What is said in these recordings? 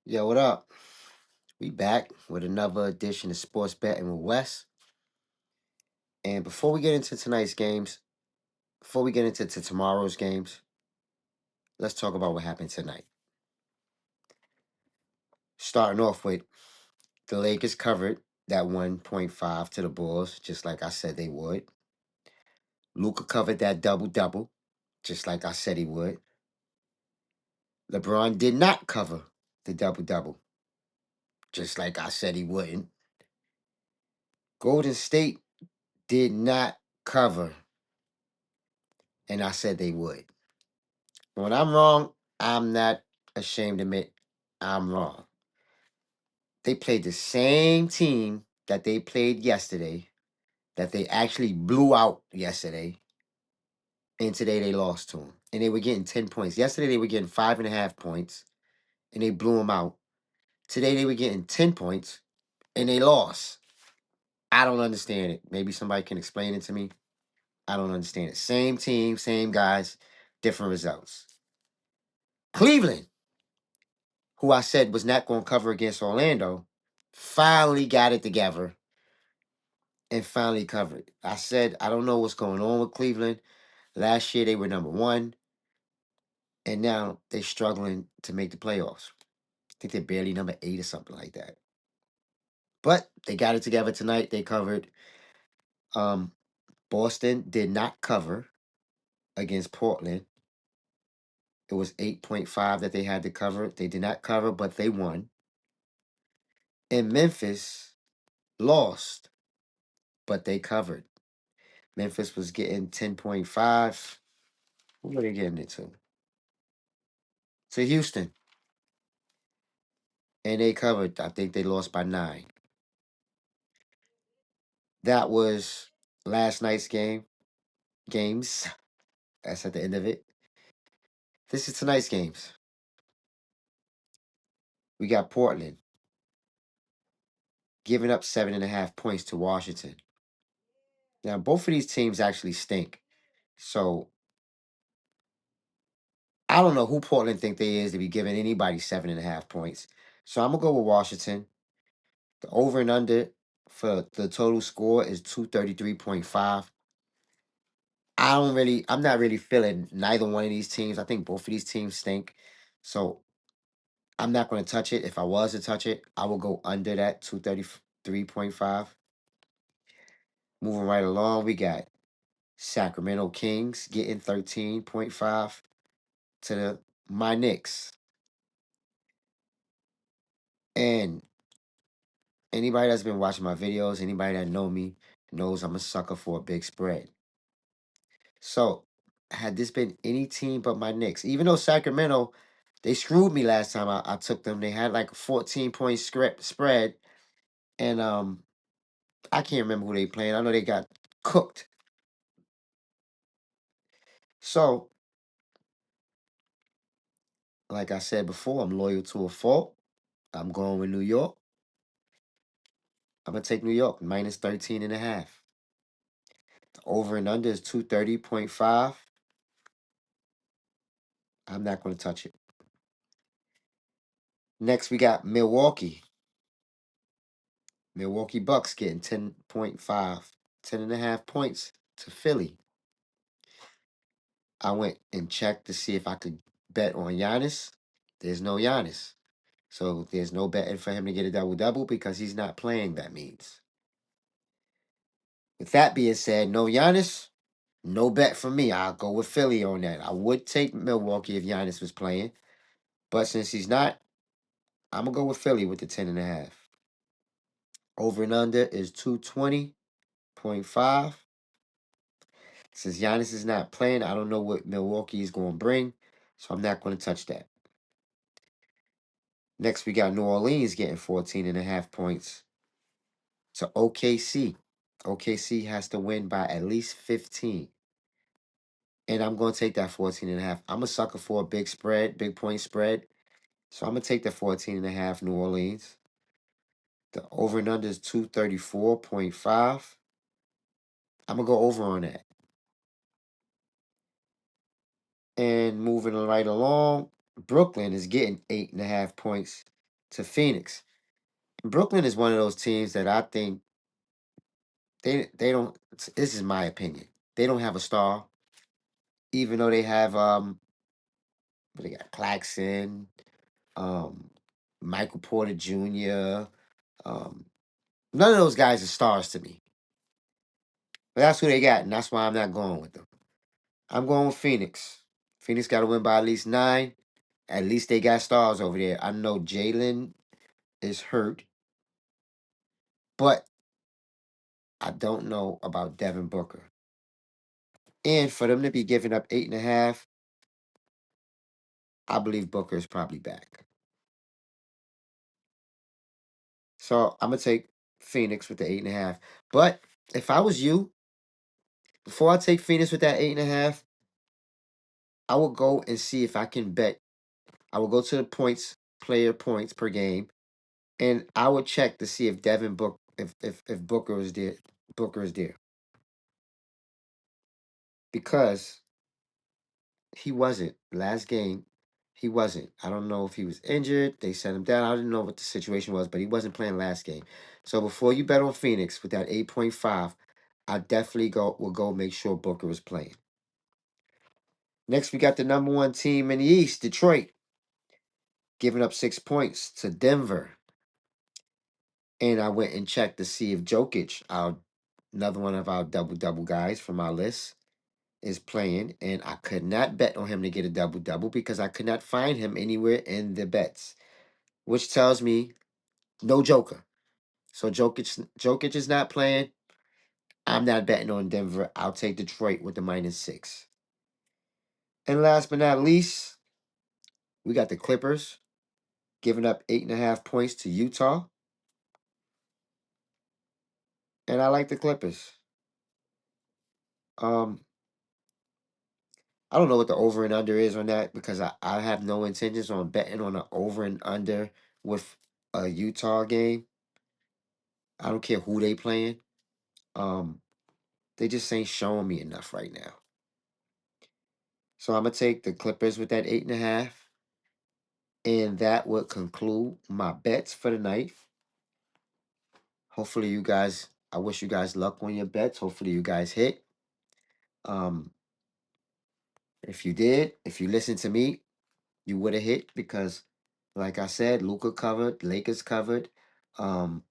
Yo, what up? We back with another edition of Sports Betting with Wes. And before we get into tonight's games, before we get into tomorrow's games, let's talk about what happened tonight. Starting off with the Lakers covered that 1.5 to the Bulls, just like I said they would. Luca covered that double double, just like I said he would. LeBron did not cover the double double, just like I said he wouldn't. Golden State did not cover, and I said they would. When I'm wrong, I'm not ashamed to admit I'm wrong. They played the same team that they played yesterday, that they actually blew out yesterday, and today they lost to them. And they were getting 10 points. Yesterday they were getting 5.5 points, and they blew them out. Today they were getting 10 points, and they lost. I don't understand it. Maybe somebody can explain it to me. I don't understand it. Same team, same guys, different results. Cleveland, who I said was not going to cover against Orlando, finally got it together and finally covered. I said, I don't know what's going on with Cleveland. Last year they were number one, and now they're struggling to make the playoffs. I think they're barely number 8 or something like that. But they got it together tonight. They covered. Um, Boston did not cover against Portland. It was 8.5 that they had to cover. They did not cover, but they won. And Memphis lost, but they covered. Memphis was getting 10.5. Who were they getting it to? To Houston. And they covered. I think they lost by 9. That was last night's games. That's at the end of it. This is tonight's games. We got Portland giving up 7.5 points to Washington. Now, both of these teams actually stink. So I don't know who Portland think they is to be giving anybody 7.5 points. So I'm gonna go with Washington. The over and under for the total score is 233.5. I'm not really feeling neither one of these teams. I think both of these teams stink. So I'm not going to touch it. If I was to touch it, I will go under that 233.5. Moving right along, we got Sacramento Kings getting 13.5 to my Knicks. And anybody that's been watching my videos, anybody that know me, knows I'm a sucker for a big spread. So, had this been any team but my Knicks, even though Sacramento, they screwed me last time I took them. They had like a 14-point spread, and I can't remember who they playing. I know they got cooked. So, like I said before, I'm loyal to a fault. I'm going with New York. I'm gonna take New York minus 13.5. The over and under is 230.5. I'm not gonna touch it. Next, we got Milwaukee. Milwaukee Bucks getting 10.5, 10.5 points to Philly. I went and checked to see if I could bet on Giannis. There's no Giannis. So there's no betting for him to get a double double because he's not playing, that means. With that being said, no Giannis, no bet for me. I'll go with Philly on that. I would take Milwaukee if Giannis was playing. But since he's not, I'm going to go with Philly with the 10.5. Over and under is 220.5. Since Giannis is not playing, I don't know what Milwaukee is going to bring. So I'm not going to touch that. Next, we got New Orleans getting 14.5 points to OKC. OKC has to win by at least 15. And I'm going to take that 14.5. I'm a sucker for a big spread, big point spread. So I'm going to take the 14.5 New Orleans. The over and under is 234.5. I'm going to go over on that. And moving right along, Brooklyn is getting 8.5 points to Phoenix. Brooklyn is one of those teams that I think they don't. This is my opinion. They don't have a star, even though they have they got Claxton, um, Michael Porter Jr. Um, None of those guys are stars to me. But that's who they got, and that's why I'm not going with them. I'm going with Phoenix. Phoenix got to win by at least 9. At least they got stars over there. I know Jalen is hurt, but I don't know about Devin Booker. And for them to be giving up 8.5, I believe Booker is probably back. So I'm gonna take Phoenix with the 8.5. But if I was you, before I take Phoenix with that 8.5, I will go and see if I can bet. I will go to the player points per game, and I would check to see if Devin Book if Booker is there. Booker is there because he wasn't last game. He wasn't. I don't know if he was injured. They sent him down. I didn't know what the situation was, but he wasn't playing last game. So before you bet on Phoenix with that 8.5, I definitely will go make sure Booker is playing. Next, we got the number 1 team in the East, Detroit, giving up 6 points to Denver. And I went and checked to see if Jokic, another one of our double guys from our list, is playing. And I could not bet on him to get a double because I could not find him anywhere in the bets, which tells me no Joker. So Jokic is not playing. I'm not betting on Denver. I'll take Detroit with the -6. And last but not least, we got the Clippers giving up 8.5 points to Utah. And I like the Clippers. Um, I don't know what the over and under is on that because I have no intentions on betting on an over and under with a Utah game. I don't care who they playing. Um, they just ain't showing me enough right now. So I'm gonna take the Clippers with that 8.5. And that would conclude my bets for the night. Hopefully you guys, I wish you guys luck on your bets. Hopefully you guys hit. Um, if you did, if you listened to me, you would have hit because, like I said, Luca covered, Lakers covered, um,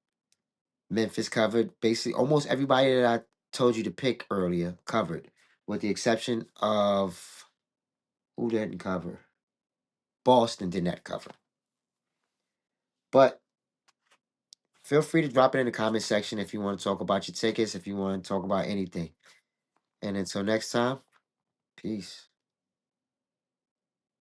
Memphis covered. Basically, almost everybody that I told you to pick earlier covered, with the exception of who didn't cover. Boston did not cover. But feel free to drop it in the comment section if you want to talk about your tickets, if you want to talk about anything. And until next time, peace.